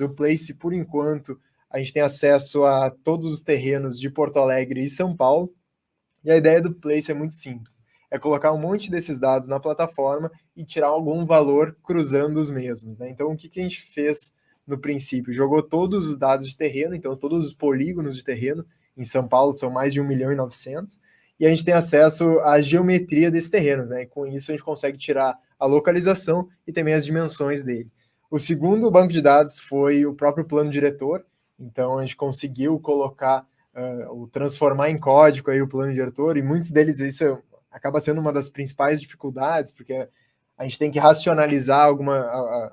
O Place, por enquanto, a gente tem acesso a todos os terrenos de Porto Alegre e São Paulo, e a ideia do Place é muito simples. É colocar um monte desses dados na plataforma e tirar algum valor cruzando os mesmos, né? Então, o que a gente fez no princípio? Jogou todos os dados de terreno, então todos os polígonos de terreno, em São Paulo são mais de 1.900.000, e a gente tem acesso à geometria desses terrenos, né? E com isso a gente consegue tirar a localização e também as dimensões dele. O segundo banco de dados foi o próprio plano diretor, então a gente conseguiu colocar, ou transformar em código aí o plano diretor, e muitos deles isso acaba sendo uma das principais dificuldades, porque a gente tem que racionalizar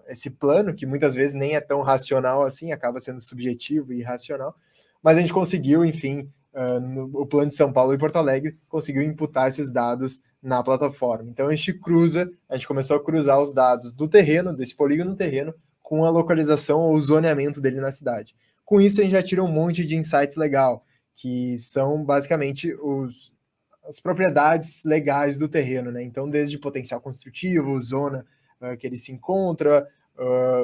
esse plano, que muitas vezes nem é tão racional assim, acaba sendo subjetivo e irracional, mas a gente conseguiu, enfim, o plano de São Paulo e Porto Alegre, conseguiu imputar esses dados na plataforma. Então a gente começou a cruzar os dados do terreno, desse polígono terreno, com a localização ou o zoneamento dele na cidade. Com isso a gente já tira um monte de insights legal, que são basicamente as propriedades legais do terreno, né? Então, desde potencial construtivo, zona que ele se encontra,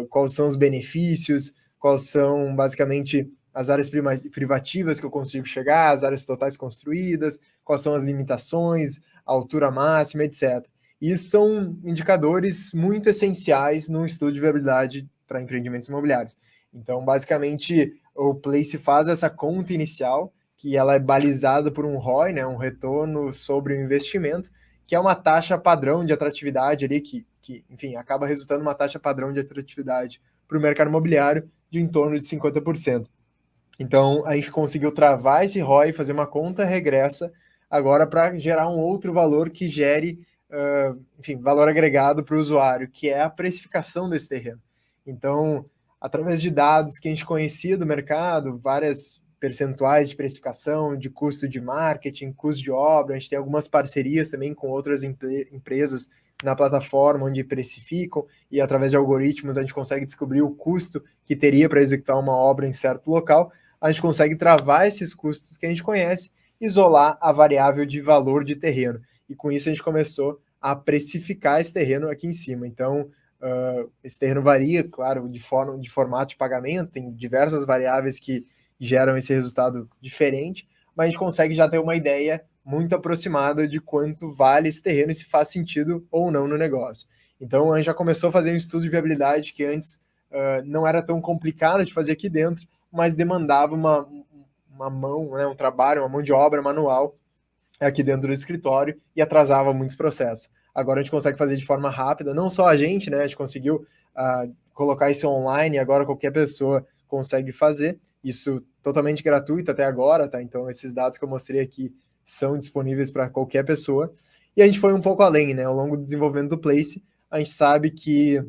quais são os benefícios, quais são basicamente as áreas privativas que eu consigo chegar, as áreas totais construídas, quais são as limitações, a altura máxima, etc. Isso são indicadores muito essenciais no estudo de viabilidade para empreendimentos imobiliários. Então, basicamente, o Place faz essa conta inicial, que ela é balizada por um ROI, né, um retorno sobre o investimento, que é uma taxa padrão de atratividade ali, que enfim, acaba resultando uma taxa padrão de atratividade para o mercado imobiliário de em torno de 50%. Então, a gente conseguiu travar esse ROI, fazer uma conta regressa, agora para gerar um outro valor que gere, enfim, valor agregado para o usuário, que é a precificação desse terreno. Então, através de dados que a gente conhecia do mercado, várias percentuais de precificação, de custo de marketing, custo de obra, a gente tem algumas parcerias também com outras empresas na plataforma onde precificam, e através de algoritmos a gente consegue descobrir o custo que teria para executar uma obra em certo local. A gente consegue travar esses custos que a gente conhece, isolar a variável de valor de terreno. E com isso a gente começou a precificar esse terreno aqui em cima. Então, esse terreno varia, claro, de formato de pagamento, tem diversas variáveis que geram esse resultado diferente, mas a gente consegue já ter uma ideia muito aproximada de quanto vale esse terreno e se faz sentido ou não no negócio. Então, a gente já começou a fazer um estudo de viabilidade que antes não era tão complicado de fazer aqui dentro, mas demandava uma mão, né, um trabalho, uma mão de obra manual aqui dentro do escritório e atrasava muitos processos. Agora a gente consegue fazer de forma rápida, não só a gente, né, a gente conseguiu colocar isso online, agora qualquer pessoa consegue fazer, isso totalmente gratuito até agora, tá? Então esses dados que eu mostrei aqui são disponíveis para qualquer pessoa, e a gente foi um pouco além, né, ao longo do desenvolvimento do Place, a gente sabe que,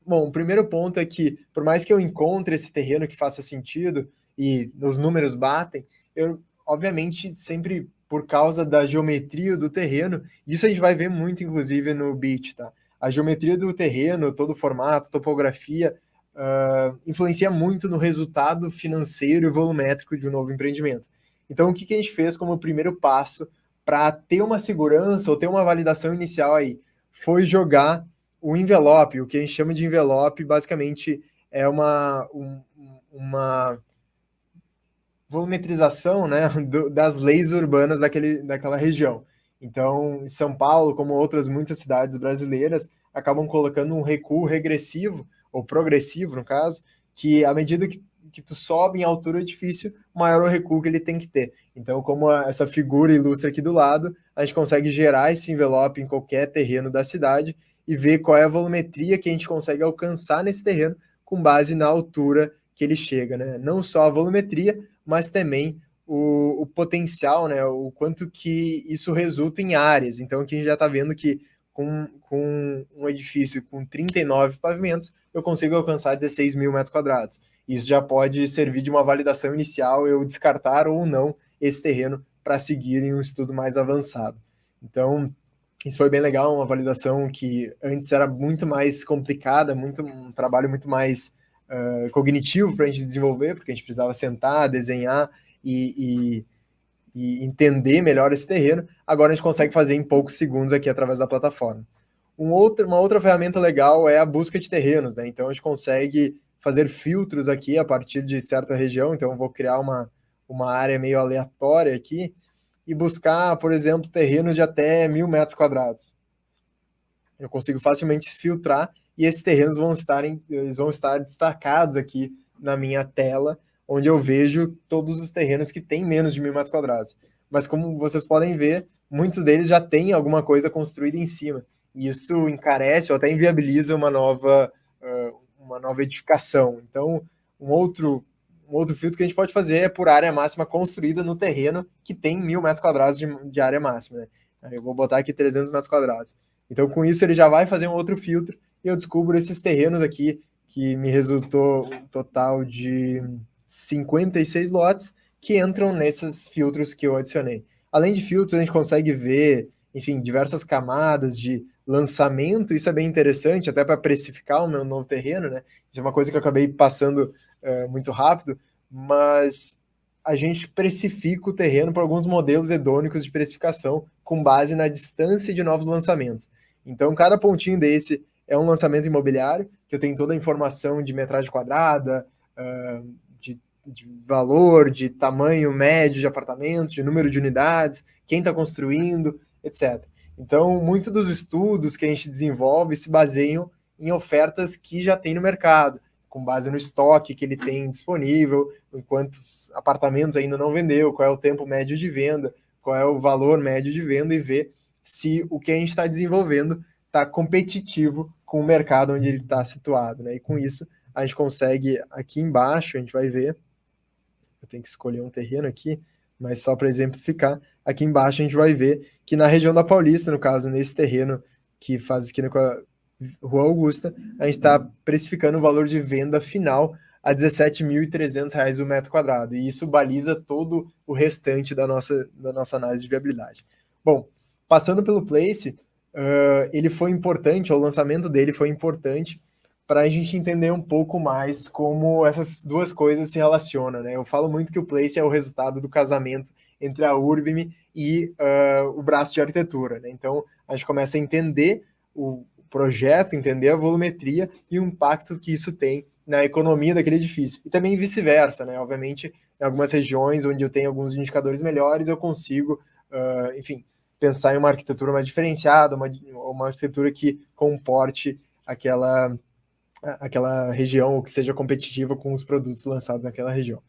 bom, o primeiro ponto é que, por mais que eu encontre esse terreno que faça sentido, e os números batem, eu, obviamente, sempre por causa da geometria do terreno, isso a gente vai ver muito, inclusive, no BIT, tá? A geometria do terreno, todo o formato, topografia, influencia muito no resultado financeiro e volumétrico de um novo empreendimento. Então, o que a gente fez como primeiro passo para ter uma segurança ou ter uma validação inicial aí? Foi jogar o envelope, o que a gente chama de envelope, basicamente é uma volumetrização, né, das leis urbanas daquela região. Então, São Paulo, como outras muitas cidades brasileiras, acabam colocando um recuo regressivo, ou progressivo, no caso, que à medida que tu sobe em altura do edifício, maior o recuo que ele tem que ter. Então, como essa figura ilustra aqui do lado, a gente consegue gerar esse envelope em qualquer terreno da cidade e ver qual é a volumetria que a gente consegue alcançar nesse terreno com base na altura que ele chega, né? Não só a volumetria, mas também o potencial, né? O quanto que isso resulta em áreas. Então, aqui a gente já está vendo que com um edifício com 39 pavimentos, eu consigo alcançar 16 mil metros quadrados. Isso já pode servir de uma validação inicial, eu descartar ou não esse terreno para seguir em um estudo mais avançado. Então, isso foi bem legal, uma validação que antes era muito mais complicada, um trabalho muito mais cognitivo para a gente desenvolver, porque a gente precisava sentar, desenhar e entender melhor esse terreno. Agora a gente consegue fazer em poucos segundos aqui através da plataforma. Uma outra ferramenta legal é a busca de terrenos, né? Então a gente consegue fazer filtros aqui a partir de certa região, então eu vou criar uma área meio aleatória aqui e buscar, por exemplo, terrenos de até 1.000 metros quadrados. Eu consigo facilmente filtrar e esses terrenos eles vão estar destacados aqui na minha tela, onde eu vejo todos os terrenos que têm menos de 1.000 metros quadrados. Mas como vocês podem ver, muitos deles já têm alguma coisa construída em cima. E isso encarece ou até inviabiliza uma nova edificação. Então, um outro filtro que a gente pode fazer é por área máxima construída no terreno que tem 1.000 metros quadrados de área máxima. Né? Aí eu vou botar aqui 300 metros quadrados. Então, com isso, ele já vai fazer um outro filtro e eu descubro esses terrenos aqui, que me resultou um total de 56 lotes que entram nesses filtros que eu adicionei. Além de filtros, a gente consegue ver, enfim, diversas camadas de lançamento. Isso é bem interessante, até para precificar o meu novo terreno, né? Isso é uma coisa que eu acabei passando muito rápido, mas a gente precifica o terreno por alguns modelos hedônicos de precificação com base na distância de novos lançamentos. Então, cada pontinho desse é um lançamento imobiliário, que eu tenho toda a informação de metragem quadrada, de valor, de tamanho médio de apartamentos, de número de unidades, quem está construindo, etc. Então, muito dos estudos que a gente desenvolve se baseiam em ofertas que já tem no mercado, com base no estoque que ele tem disponível, em quantos apartamentos ainda não vendeu, qual é o tempo médio de venda, qual é o valor médio de venda e ver se o que a gente está desenvolvendo está competitivo com o mercado onde ele está situado. Né? E com isso, a gente consegue, aqui embaixo, a gente vai ver, eu tenho que escolher um terreno aqui, mas só para exemplificar, aqui embaixo a gente vai ver que na região da Paulista, no caso, nesse terreno que faz esquina com a Rua Augusta, a gente está precificando o valor de venda final a R$ 17.300 o metro quadrado, e isso baliza todo o restante da nossa análise de viabilidade. Bom, passando pelo Place, ele foi importante, o lançamento dele foi importante para a gente entender um pouco mais como essas duas coisas se relacionam. Né? Eu falo muito que o Place é o resultado do casamento entre a Urbim e o braço de arquitetura. Né? Então, a gente começa a entender o projeto, entender a volumetria e o impacto que isso tem na economia daquele edifício. E também vice-versa, né? Obviamente, em algumas regiões onde eu tenho alguns indicadores melhores, eu consigo, enfim, pensar em uma arquitetura mais diferenciada, uma arquitetura que comporte aquela região ou que seja competitiva com os produtos lançados naquela região.